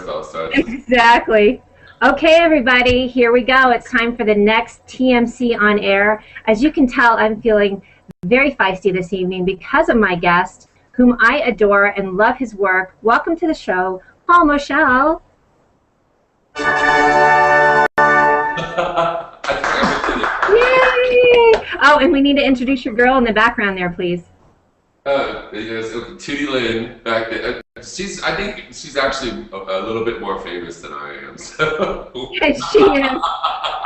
myself. So Exactly. Okay, everybody, here we go. It's time for the next TMC on air. As you can tell, I'm feeling very feisty this evening because of my guest, whom I adore and love his work. Welcome to the show, Paul Moschell. Yay! Oh, and we need to introduce your girl in the background there, please. Yes, Tootie Lynn back there. I think she's actually a little bit more famous than I am. So. Yes, she is.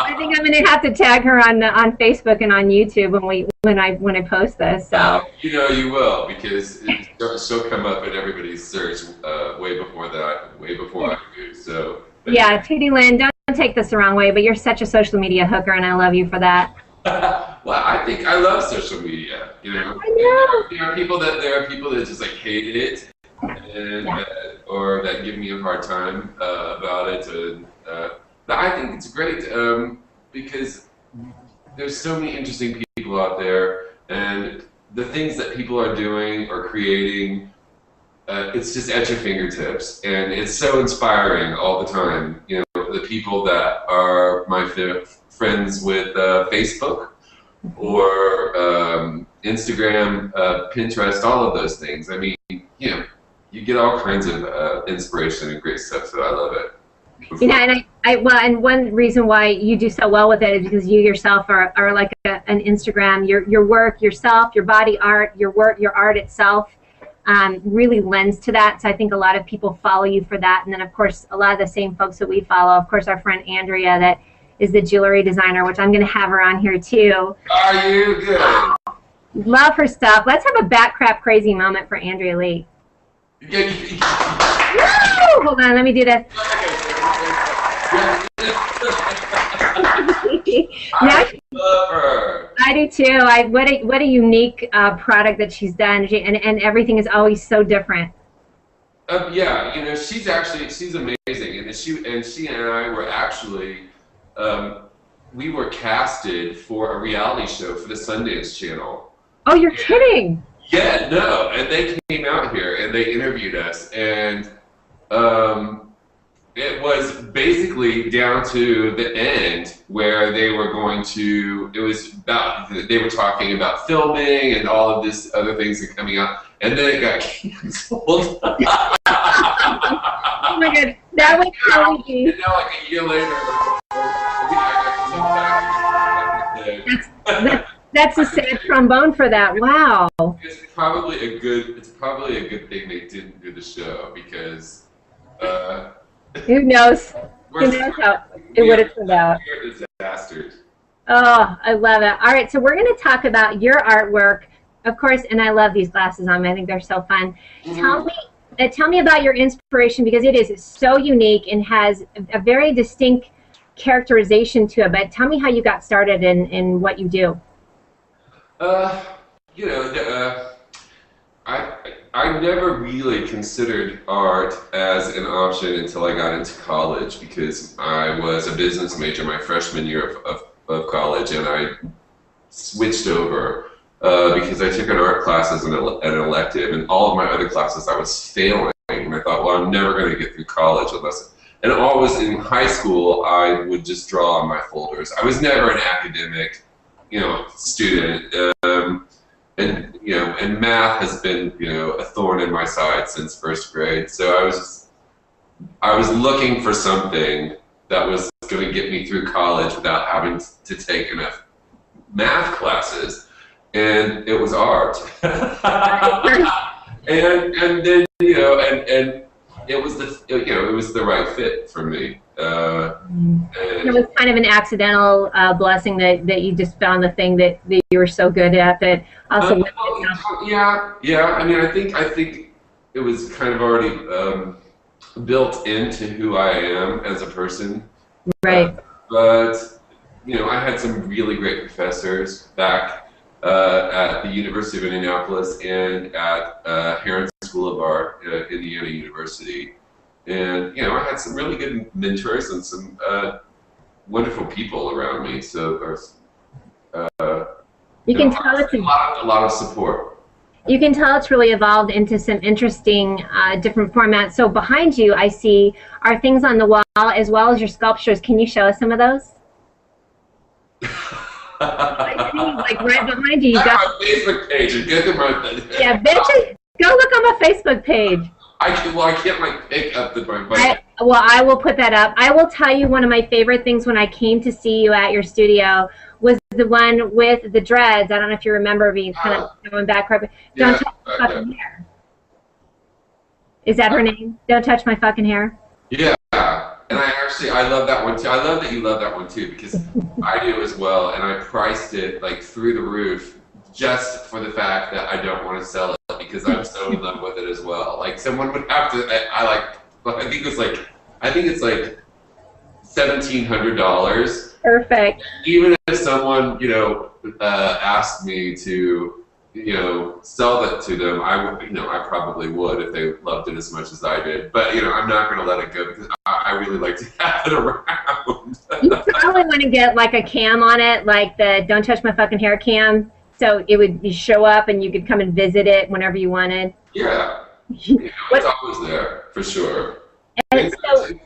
I think I'm going to have to tag her on Facebook and on YouTube when I post this. So. You will, because she'll come up in everybody's search way before I do. So. Yeah, Tootie Lynn, don't take this the wrong way, but you're such a social media hooker, and I love you for that. Well, I think I love social media. I know. There are people that just like hate it, and or that give me a hard time about it. And but I think it's great because there's so many interesting people out there, and the things that people are doing or creating, it's just at your fingertips, and it's so inspiring all the time. The people that are my friends with Facebook or Instagram, Pinterest, all of those things. I mean, you get all kinds of inspiration and great stuff, so I love it. And one reason why you do so well with it is because you yourself are like an Instagram. Your work, yourself, your body art, your work, your art itself really lends to that. So I think a lot of people follow you for that. And then, of course, a lot of the same folks that we follow. Of course, our friend Andrea, that is the jewelry designer, which I'm going to have her on here too. Are you good? Love her stuff. Let's have a bat crap crazy moment for Andrea Lee. Woo! Hold on, let me do this. I love her. I do too. What a unique product that she's done, and everything is always so different. Yeah, she's amazing, and she and I were actually. We were casted for a reality show for the Sundance Channel. Oh, you're kidding! Yeah, no, and they came out here and they interviewed us, and it was basically down to the end where they were going to. It was about they were talking about filming and all of this other things that coming out, and then it got canceled. Oh my God, that was crazy. And now, like a year later. That's a sad trombone for that. Wow. It's probably a good thing they didn't do the show, because who knows? Who knows how it would have turned out. Disasters. Oh, I love it. All right, so we're going to talk about your artwork, of course, and I love these glasses on me. I think they're so fun. Tell me about your inspiration, because it is so unique and has a very distinct characterization to it. But tell me how you got started in what you do. I never really considered art as an option until I got into college, because I was a business major my freshman year of college, and I switched over because I took an art class as an elective, and all of my other classes I was failing, and I thought, well, I'm never going to get through college unless. And always in high school, I would just draw on my folders. I was never an academic, student, and math has been, a thorn in my side since first grade. So I was looking for something that was going to get me through college without having to take enough math classes, and it was art. and then and it was the right fit for me. It was kind of an accidental blessing that you just found the thing that you were so good at that also. Yeah. I mean, I think it was kind of already built into who I am as a person. Right. But I had some really great professors back at the University of Indianapolis and at Heron School of Art at Indiana University. And, I had some really good mentors and some wonderful people around me. So there's you can tell it's a lot of support. You can tell it's really evolved into some interesting different formats. So behind you, I see are things on the wall as well as your sculptures. Can you show us some of those? I see, like right behind you. You got my Facebook page. Yeah, bitches, go look on my Facebook page. I can't like pick up I will put that up. I will tell you one of my favorite things when I came to see you at your studio was the one with the dreads. I don't know if you remember me kind of going back. Don't touch my fucking hair. Is that her name? Don't touch my fucking hair. Yeah, and I love that one too. I love that you love that one too because I do as well, and I priced it like through the roof just for the fact that I don't want to sell it because I'm so in love with it as well. Like someone would have to. I think it's like $1,700. Perfect. Even if someone asked me to sell that to them, I probably would if they loved it as much as I did. But I'm not going to let it go because I really like to have it around. You probably want to get like a cam on it, like the "Don't Touch My Fucking Hair" cam, so it would show up and you could come and visit it whenever you wanted. Yeah, it's always there for sure. And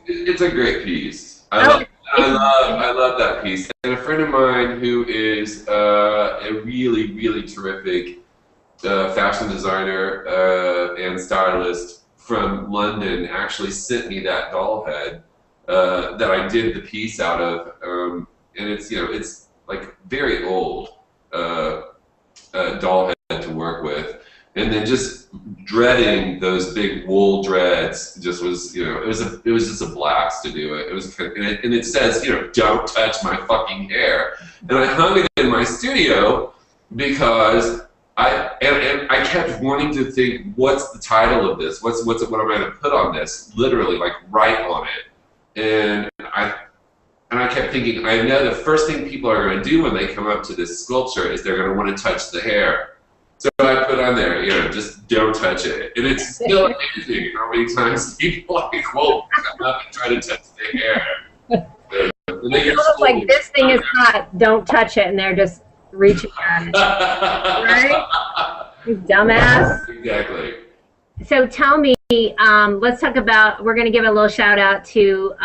it's a great piece. I love that piece. And a friend of mine who is a really, really terrific fashion designer and stylist from London actually sent me that doll head that I did the piece out of. And it's like very old doll head to work with. And then just dreading those big wool dreads just was, it was just a blast to do it. It was, and it says, "Don't touch my fucking hair." And I hung it in my studio because I kept wanting to think, what's the title of this? What am I going to put on this? Literally, like write on it. And I kept thinking, I know the first thing people are going to do when they come up to this sculpture is they're going to want to touch the hair. So I put on there, just don't touch it. And it's still amazing how many times people come up and try to touch the hair. And they get like, this thing is hot, don't touch it, and they're just reaching at it. Right? You dumbass. Exactly. So tell me, let's talk about, we're going to give a little shout out to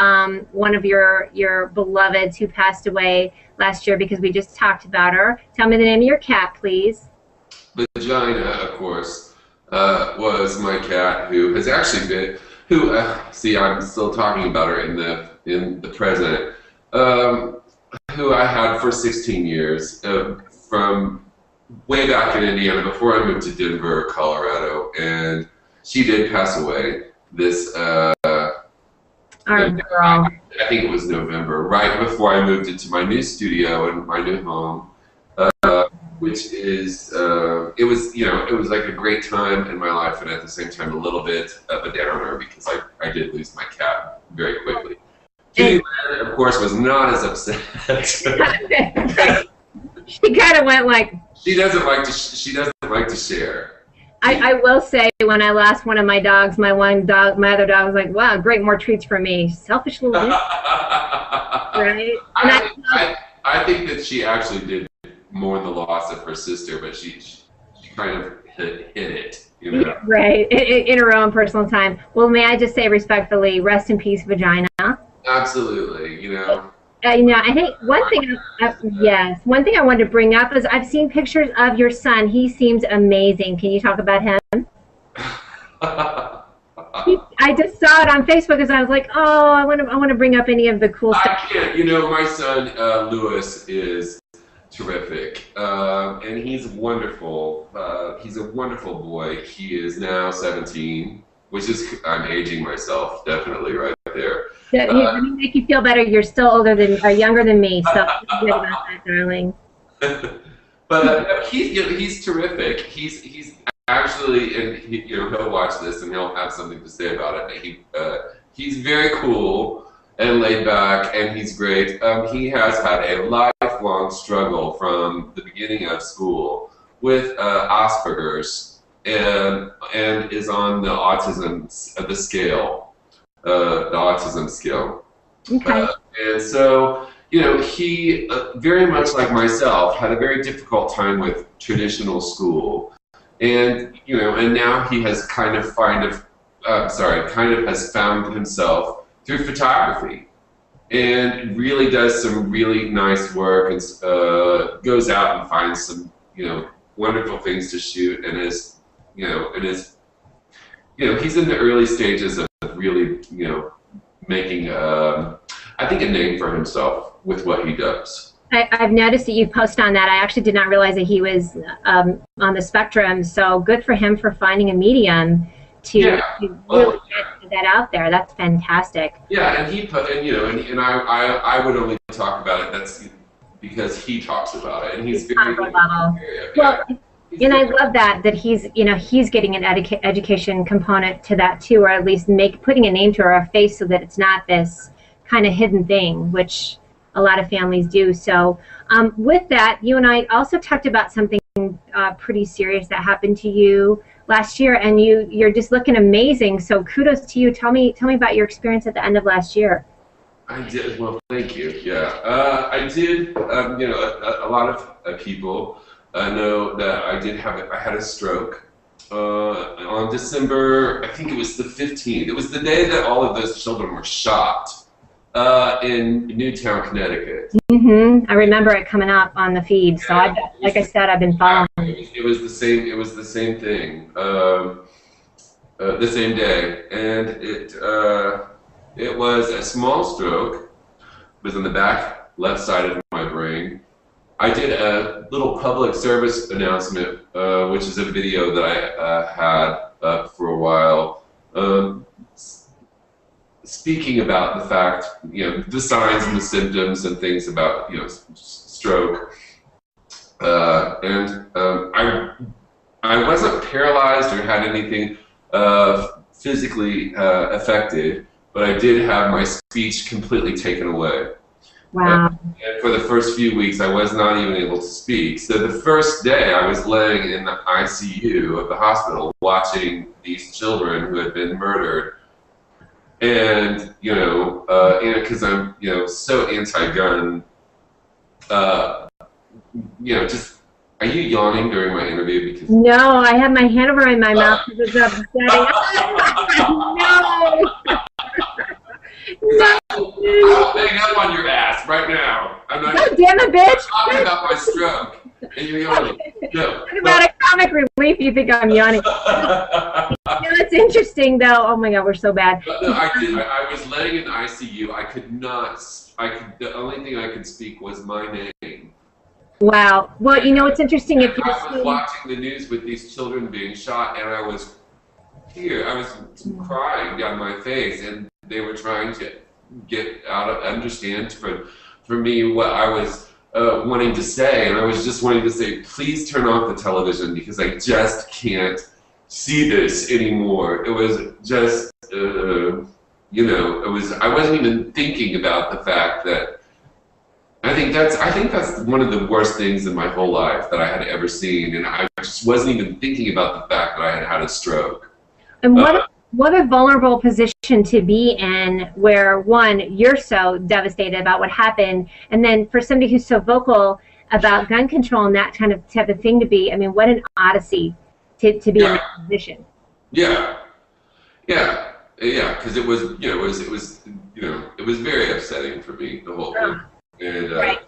one of your beloveds who passed away last year because we just talked about her. Tell me the name of your cat, please. Vagina, of course, was my cat who has actually been, see, I'm still talking about her in the present, who I had for 16 years, from way back in Indiana before I moved to Denver, Colorado, and she did pass away this, I think it was November, right before I moved into my new studio and my new home. Which is, it was like a great time in my life, and at the same time a little bit of a downer because I did lose my cat very quickly. Judy, of course, was not as upset. She kind of went like. She doesn't like to share. I will say, when I lost one of my dogs, my other dog was like, "Wow, great, more treats for me." Selfish little bitch. Right? And I think that she actually did mourn the loss of her sister, but she kind of hit it, Right, in her own personal time. Well, may I just say respectfully, rest in peace, Vagina. Absolutely, I think one thing I wanted to bring up is I've seen pictures of your son. He seems amazing. Can you talk about him? I just saw it on Facebook because I was like, oh, I want to bring up any of the cool stuff. I can't. My son Louis is terrific, and he's wonderful. He's a wonderful boy. He is now 17, which is, I'm aging myself definitely right there. Let me make you feel better. You're still younger than me, so good about that, darling. But he's terrific. He's actually, and he'll watch this and he'll have something to say about it. He's very cool and laid back, and he's great. He has had a lifelong struggle from the beginning of school with Aspbergers, and is on the autism scale, the autism scale. Okay. And so, he very much like myself had a very difficult time with traditional school, And and now he has kind of has found himself through photography, and really does some really nice work, and goes out and finds some wonderful things to shoot, and he's in the early stages of really making I think a name for himself with what he does. I've noticed that you post on that. I actually did not realize that he was on the spectrum. So good for him for finding a medium to really get that out there. That's fantastic. Yeah, and he put, and I would only talk about it. That's because he talks about it, and he's very level. Well, and I love that he's he's getting an education component to that too, or at least putting a name to or a face, so that it's not this kind of hidden thing, which a lot of families do. So with that, you and I also talked about something pretty serious that happened to you last year, and you're just looking amazing. So kudos to you. Tell me about your experience at the end of last year. I did. Well, thank you. Yeah, I did. A lot of people know that I had a stroke on December, I think it was the 15th. It was the day that all of those children were shot in Newtown, Connecticut. I remember it coming up on the feed. So like I said, I've been following. It was the same. It was the same thing. The same day, and it was a small stroke. It was on the back left side of my brain. I did a little public service announcement, which is a video that I had up for a while, speaking about the fact, the signs and the symptoms and things about, stroke. And I wasn't paralyzed or had anything physically affected, but I did have my speech completely taken away. Wow. And for the first few weeks, I was not even able to speak. So the first day, I was laying in the ICU of the hospital watching these children who had been murdered. And, because I'm, so anti-gun, just, are you yawning during my interview? Because no, I have my hand over in my mouth because it's upsetting. No! I'll hang up on your ass right now. I'm not. God damn it, bitch! I'm talking about my stroke, and you're yawning. No. Talk about a comic relief. You think I'm yawning? It's interesting though. Oh my God, we're so bad. No, I was laying in the ICU. I could not. The only thing I could speak was my name. Wow. Well, it's interesting if you're. I was watching the news with these children being shot, and I was here. I was crying down my face, and they were trying to understand for me what I was wanting to say, and I was just wanting to say, please turn off the television because I just can't see this anymore. It was just, I wasn't even thinking about the fact that I think that's one of the worst things in my whole life that I had ever seen, and I just wasn't even thinking about the fact that I had had a stroke. And what a vulnerable position to be in, where one, you're so devastated about what happened, and then for somebody who's so vocal about gun control and that type of thing to be, I mean, what an odyssey to be in that position. Yeah, because it was very upsetting for me, the whole thing. And right.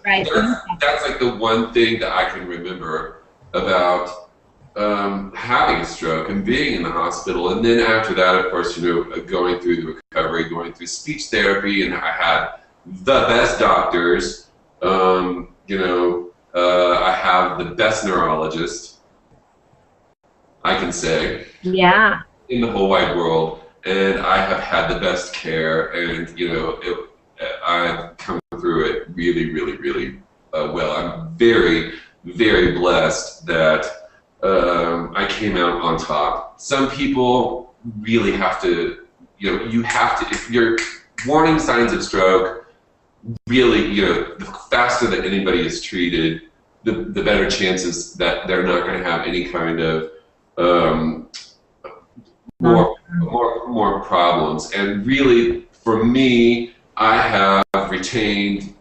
That's like the one thing that I can remember about having a stroke and being in the hospital. And then after that, of course, going through the recovery, going through speech therapy, and I had the best doctors. I have the best neurologist, I can say, in the whole wide world, and I have had the best care, and I've come through it really, really, really well. I'm very, very blessed that I came out on top. Some people really have to, if you're warning signs of stroke, really, the faster that anybody is treated, the better chances that they're not going to have any kind of more problems. And really, for me, I have retained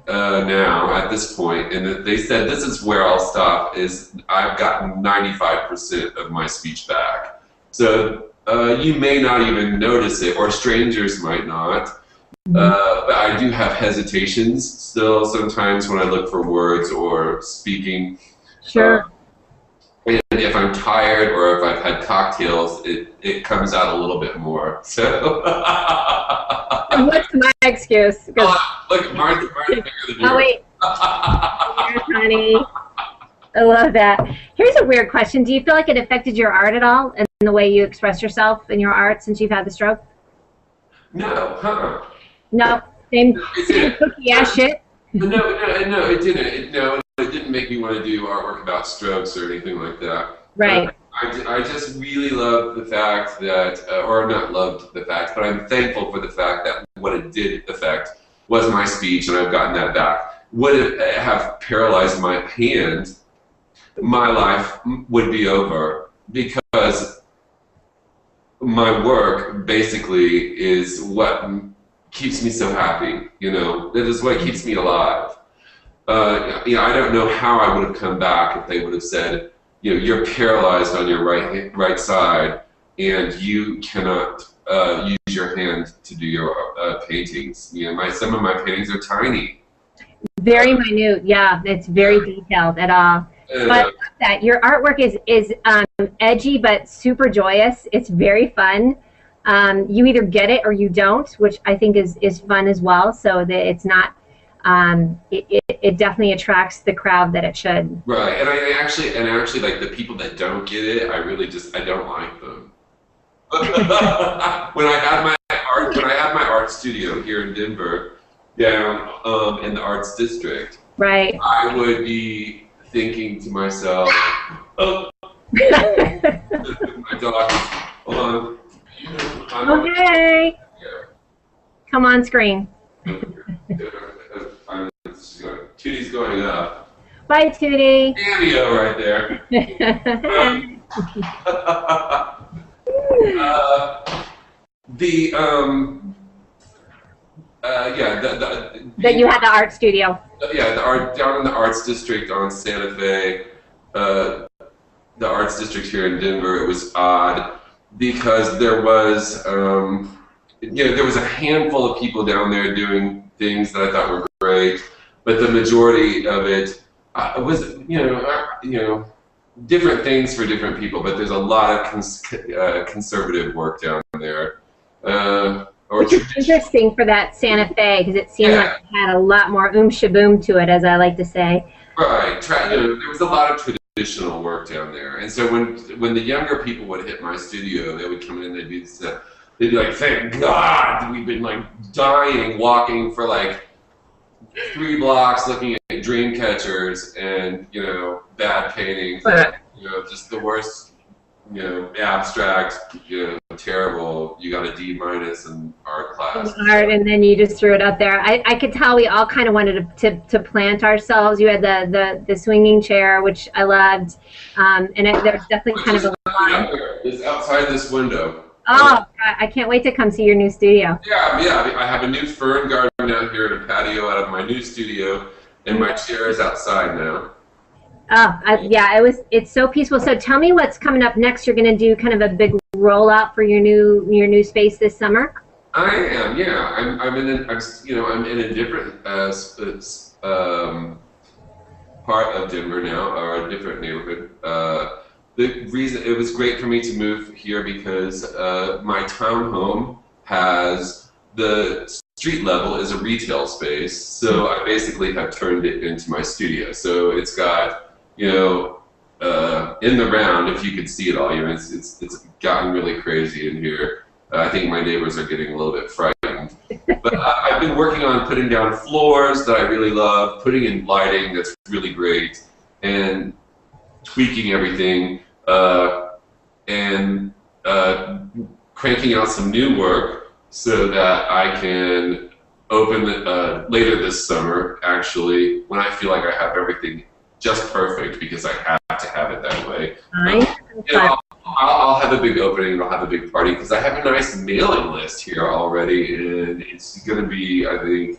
now at this point, and they said this is where I'll stop. Is I've gotten 95% of my speech back. So you may not even notice it, or strangers might not. But I do have hesitations still sometimes when I look for words or speaking. Sure. And if I'm tired or if I've had cocktails, it comes out a little bit more. So. What's my excuse? Look, Martha bigger than yours. Oh wait. Here's honey. I love that. Here's a weird question. Do you feel like it affected your art at all and the way you express yourself in your art since you've had the stroke? No, No. Same cookie ass shit. No, it didn't. It didn't make me want to do artwork about strokes or anything like that. Right. I just really love the fact that, or not loved the fact, but I'm thankful for the fact that what it did affect was my speech, and I've gotten that back. Would it have paralyzed my hand, my life would be over, because my work basically is what keeps me so happy. That is what keeps me alive. I don't know how I would have come back if they would have said, you're paralyzed on your right side, and you cannot use your hand to do your paintings. Some of my paintings are tiny. Very minute, yeah. It's very detailed at all. But I love that your artwork is edgy but super joyous. It's very fun. You either get it or you don't, which I think is fun as well. So that it's not. It definitely attracts the crowd that it should. Right, and I actually like the people that don't get it. I don't like them. When I had my art studio here in Denver, down in the Arts District, right, I would be thinking to myself, "Oh, my dog, hold on." Okay. Come on screen. Tootie's going up. Bye, Tootie. Cameo right there. That you had the art studio. Yeah, down in the Arts District on Santa Fe, the Arts District here in Denver. It was odd because there was, there was a handful of people down there doing things that I thought were great, but the majority of it was, different things for different people. But there's a lot of conservative work down there. Which is interesting for that Santa Fe, because it seemed like it had a lot more shaboom to it, as I like to say. Right. There was a lot of traditional work down there, and so when the younger people would hit my studio, they would come in and they'd be like, "Thank God, we've been like dying walking for like 3 blocks looking at dream catchers and bad paintings, just the worst." Abstract, terrible. You got a D- in art class. Art, and then you just threw it up there. I could tell we all kind of wanted to plant ourselves. You had the swinging chair, which I loved, and there's definitely kind of a line. It's outside this window. Oh, I can't wait to come see your new studio. Yeah. I have a new fern garden out here in a patio out of my new studio, and my chair is outside now. Oh, it's so peaceful. So tell me what's coming up next. You're going to do kind of a big rollout for your new space this summer. I am, yeah. I'm in a different part of Denver now, or a different neighborhood. The reason it was great for me to move here because my townhome has the street level is a retail space, so I basically have turned it into my studio. So it's got in the round, if you could see it all, it's gotten really crazy in here. I think my neighbors are getting a little bit frightened. But I've been working on putting down floors that I really love, putting in lighting that's really great, and tweaking everything, and cranking out some new work so that I can open later this summer, actually, when I feel like I have everything just perfect, because I have to have it that way. I'll have a big opening and I'll have a big party because I have a nice mailing list here already, and it's going to be, I think,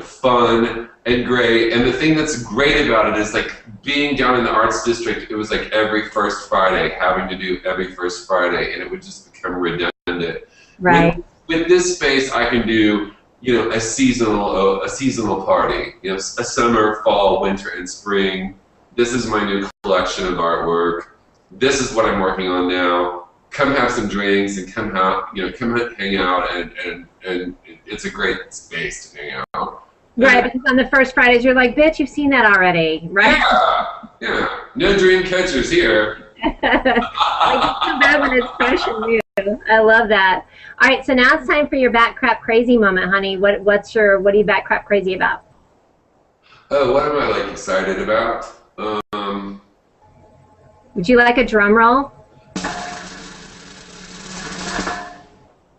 fun and great. And the thing that's great about it is like being down in the arts district, it was like every first Friday, having to do every first Friday, and it would just become redundant. Right. With this space, I can do, a seasonal party, a summer, fall, winter, and spring. This is my new collection of artwork. This is what I'm working on now. Come have some drinks and come hang out, and it's a great space to hang out. Right, because on the first Fridays you're like, bitch, you've seen that already, right? Yeah. No dream catchers here. Like, it's too bad when it's fresh and new. I love that. All right, so now it's time for your back crap crazy moment, honey. What are you back crap crazy about? Oh, what am I like excited about? Would you like a drum roll?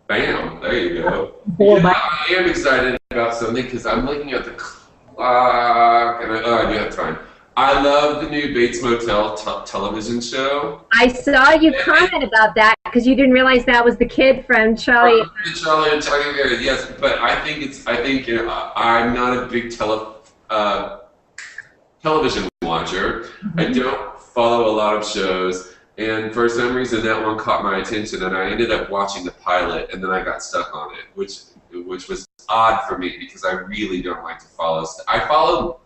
Bam! There you go. I am excited about something because I'm looking at the clock, and I do have time. I love the new Bates Motel television show. I saw you comment about that because you didn't realize that was the kid from Charlie. Charlie and Charlie Mary, yes, but I think I'm not a big television watcher. I don't follow a lot of shows. And for some reason, that one caught my attention, and I ended up watching the pilot, and then I got stuck on it, which was odd for me because I really don't like to follow. I follow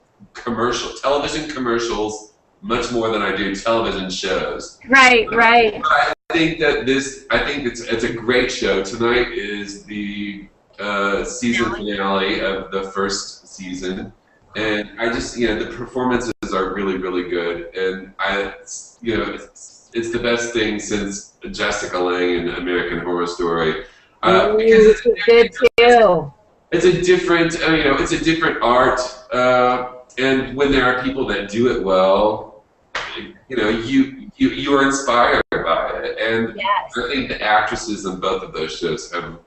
television commercials much more than I do television shows. Right, right. But I think that it's a great show. Tonight is the season finale of the first season, and I just the performances are really, really good, and it's the best thing since Jessica Lange in American Horror Story. Because it's good too. It's a different, it's a different art, and when there are people that do it well, you are inspired by it. And yes. I think the actresses in both of those shows have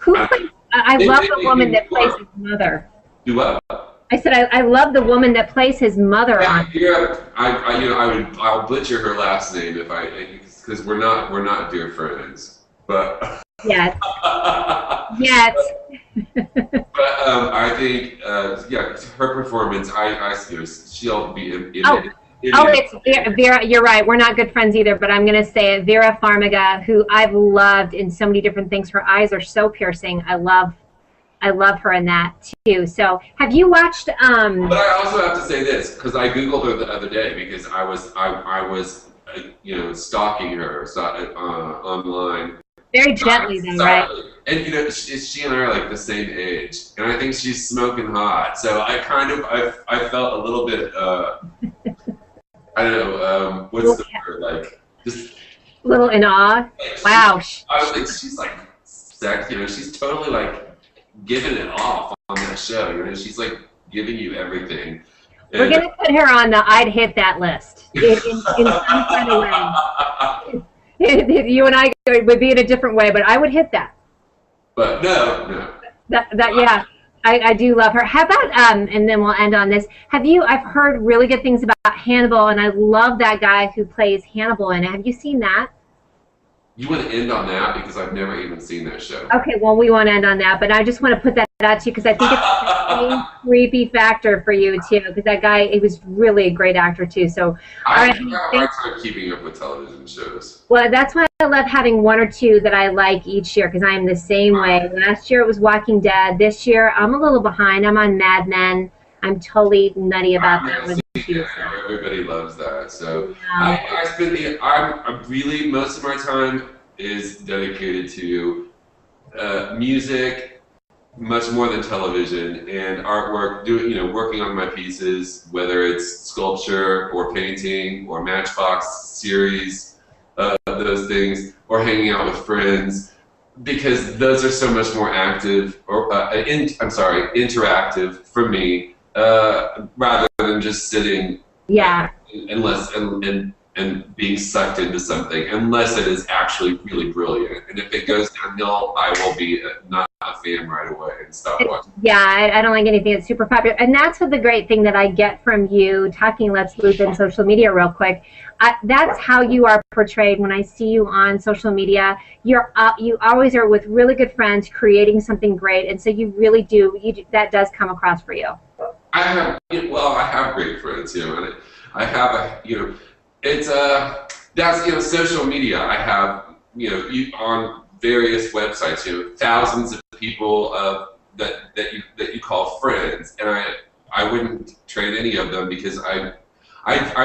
I love the woman that plays his mother. Do what? I said I love the woman that plays his mother on. Yeah, I'll butcher her last name because we're not dear friends, but yes, yes. But I think her performance, she'll be in it's Vera. You're right. We're not good friends either, but I'm gonna say it. Vera Farmiga, who I've loved in so many different things. Her eyes are so piercing. I love her in that too. So, have you watched? But I also have to say this because I googled her the other day because I was stalking her online. Very gently, then, right? And she and I are like the same age, and I think she's smoking hot. So I felt a little bit I don't know what's the word, like just a little in awe. Wow. I was like, she's like sex, she's totally like giving it off on that show. She's like giving you everything. And we're gonna put her on the I'd hit that list in some kind of way. You and I would be in a different way, but I would hit that. But no. Yeah, I do love her. How about and then we'll end on this. I've heard really good things about Hannibal, and I love that guy who plays Hannibal in it. Have you seen that? You want to end on that because I've never even seen that show. Okay, well, we won't end on that, but I just want to put that out to you because I think it's the same creepy factor for you too. Because that guy, he was really a great actor too. So I have a hard time keeping up with television shows. Well, that's why I love having one or two that I like each year because I am the same way. Last year it was Walking Dead. This year I'm a little behind. I'm on Mad Men. I'm totally nutty about that one. Everybody loves that. So yeah. I'm really, most of my time is dedicated to music, much more than television, and artwork. Working on my pieces, whether it's sculpture or painting or Matchbox series, those things, or hanging out with friends, because those are so much more active or interactive for me. Rather than just sitting, and and being sucked into something unless it is actually really brilliant. And if it goes downhill, I will be not a fan right away and stop watching. Yeah, I don't like anything that's super popular. And that's what the great thing that I get from you talking Let's Loop in social media real quick. That's how you are portrayed when I see you on social media. You always are with really good friends creating something great. And so you really do, that does come across for you. I have great friends, and I have it's that's social media. I have on various websites, thousands of people that you call friends, and I wouldn't trade any of them because I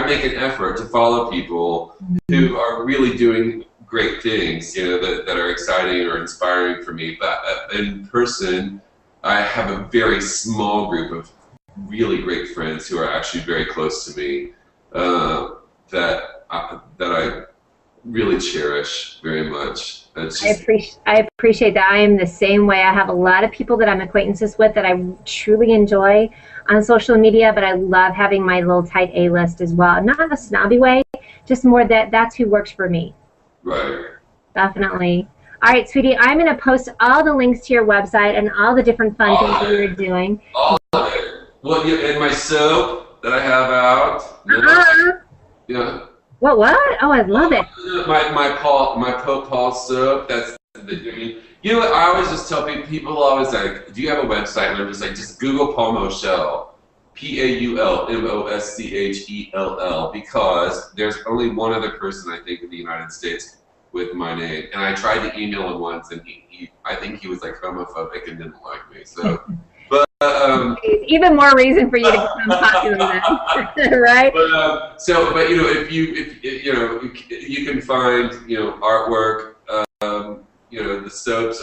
make an effort to follow people who are really doing great things, that are exciting or inspiring for me. But in person, I have a very small group of really great friends who are actually very close to me, that I really cherish very much. I appreciate that. I am the same way. I have a lot of people that I'm acquaintances with that I truly enjoy on social media, but I love having my little tight A-list as well. Not in a snobby way, just more that's who works for me. Right. Definitely. All right, sweetie, I'm going to post all the links to your website and all the different fun things that you're doing. All of it. Well, and my soap that I have out. Yeah. What? Oh, I love it. My Pope Paul soap. That's what I always just tell people always like, do you have a website? And I'm just like, just Google Paul Moschell, PaulMoschell, because there's only one other person I think in the United States with my name, and I tried to email him once, and I think he was like homophobic and didn't like me. So. But even more reason for you to become popular then, right? But if you can find artwork, the soaps,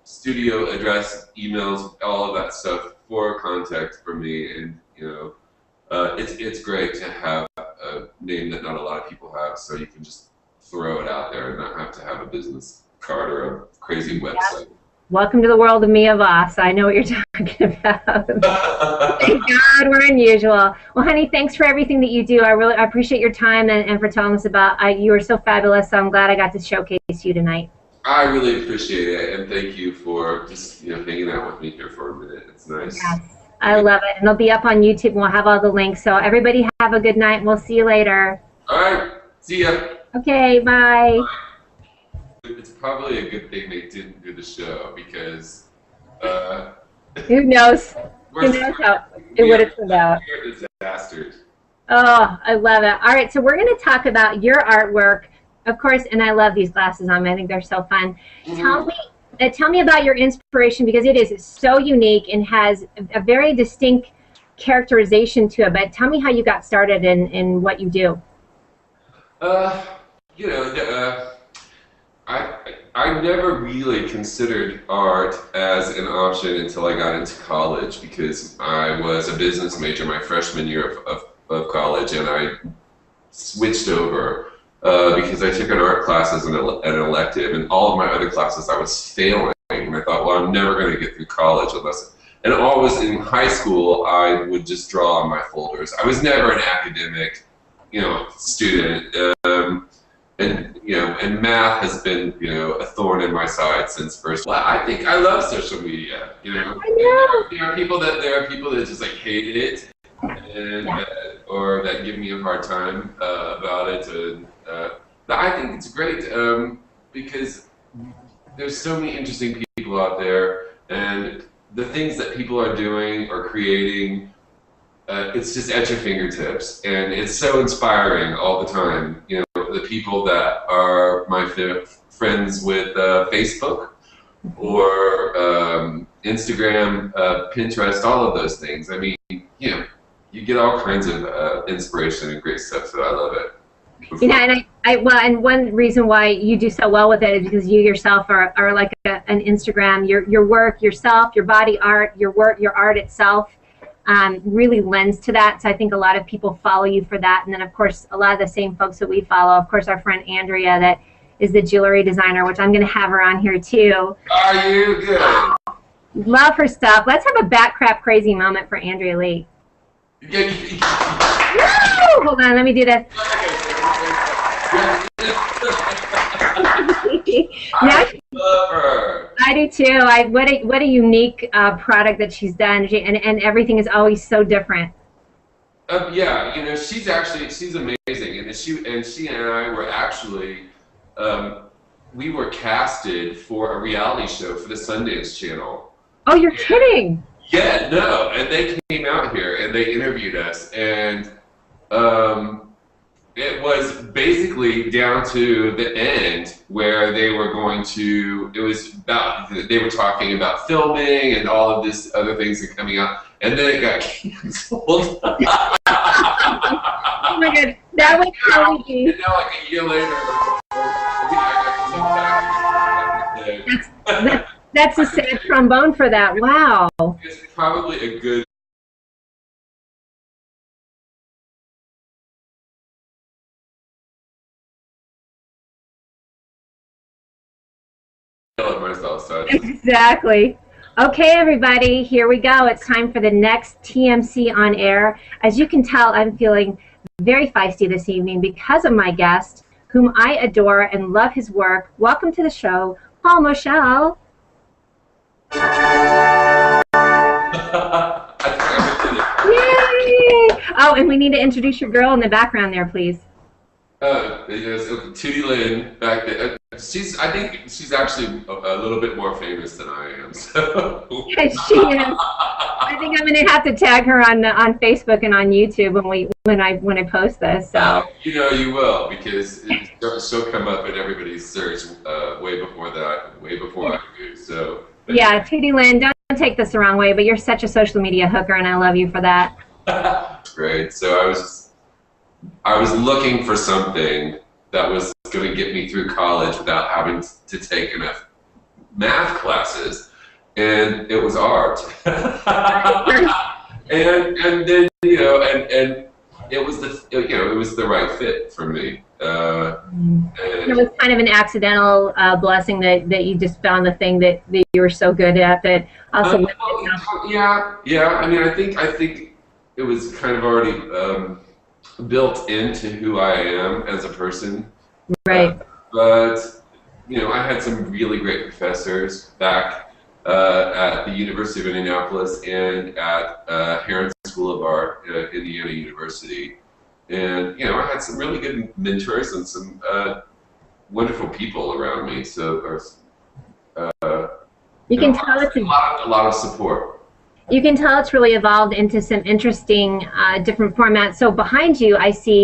studio address, emails, all of that stuff for contact for me, and it's great to have a name that not a lot of people have, so you can just throw it out there and not have to have a business card or a crazy website. Yeah. Welcome to the world of Mia Voss. I know what you're talking about. Thank God we're unusual. Well, honey, thanks for everything that you do. I appreciate your time and for telling us about. You are so fabulous. So I'm glad I got to showcase you tonight. I really appreciate it, and thank you for just hanging out with me here for a minute. It's nice. Yes, I love it, and it'll be up on YouTube, and we'll have all the links. So everybody have a good night, and we'll see you later. All right, see ya. Okay, bye. It's probably a good thing they didn't do the show because who knows? Who knows how it would have turned out. Disasters. Oh, I love it. All right, so we're going to talk about your artwork, of course, and I love these glasses on me. I think they're so fun. Mm-hmm. Tell me about your inspiration, because it is so unique and has a very distinct characterization to it. But tell me how you got started in what you do. I never really considered art as an option until I got into college, because I was a business major my freshman year of college, and I switched over because I took an art class as an elective, and all of my other classes I was failing, and I thought, well, I'm never going to get through college unless. And always in high school, I would just draw on my folders. I was never an academic, student. And math has been, a thorn in my side since first. Well, I think I love social media. I know. There are people that just like hate it, and or that give me a hard time about it. And but I think it's great because there's so many interesting people out there, and the things that people are doing or creating. It's just at your fingertips, and it's so inspiring all the time. The people that are my friends with Facebook or Instagram, Pinterest, all of those things. I mean, you get all kinds of inspiration and great stuff, so I love it. And one reason why you do so well with it is because you yourself are like an Instagram. Your work, yourself, your body art, your art itself. Really lends to that. So I think a lot of people follow you for that. And then, of course, a lot of the same folks that we follow. Of course, our friend Andrea, that is the jewelry designer, which I'm going to have her on here, too. Are you good? Love her stuff. Let's have a back crap crazy moment for Andrea Lee. Woo! Hold on, let me do this. I love her. I do too. What a unique product that she's done, and everything is always so different. Yeah, you know, she's amazing, and she and I were actually we were casted for a reality show for the Sundance Channel. Oh, you're kidding? Yeah, no, and they came out here and they interviewed us, and it was basically down to the end where they were going to. It was about they were talking about filming and all of this other things that coming out, and then it got canceled. Oh my God, that was so easy. And now, like a year later, that's a sad trombone for that. Wow. It's probably a good. Myself, so Exactly. Okay, everybody, here we go. It's time for the next TMC on air. As you can tell, I'm feeling very feisty this evening because of my guest, whom I adore and love his work. Welcome to the show, Paul Moschell. Yay! Oh, and we need to introduce your girl in the background there, please. Yes, Tootie Lynn back there. I think she's actually a little bit more famous than I am. So. Yes, she is. I think I'm going to have to tag her on Facebook and on YouTube when I post this. So. You know you will, because she'll come up in everybody's search way before I do. So. Yeah, Tootie Lynn, don't take this the wrong way, but you're such a social media hooker, and I love you for that. Great. So I was looking for something that was going to get me through college without having to take enough math classes, and it was art. and then and it was it was the right fit for me. And it was kind of an accidental blessing that you just found the thing that you were so good at that also. Yeah. I mean, I think it was kind of already built into who I am as a person. Right. But I had some really great professors back at the University of Indianapolis and at Heron School of Art at Indiana University. And I had some really good mentors and some wonderful people around me. So you can tell it's a lot of support. You can tell it's really evolved into some interesting different formats. So behind you, I see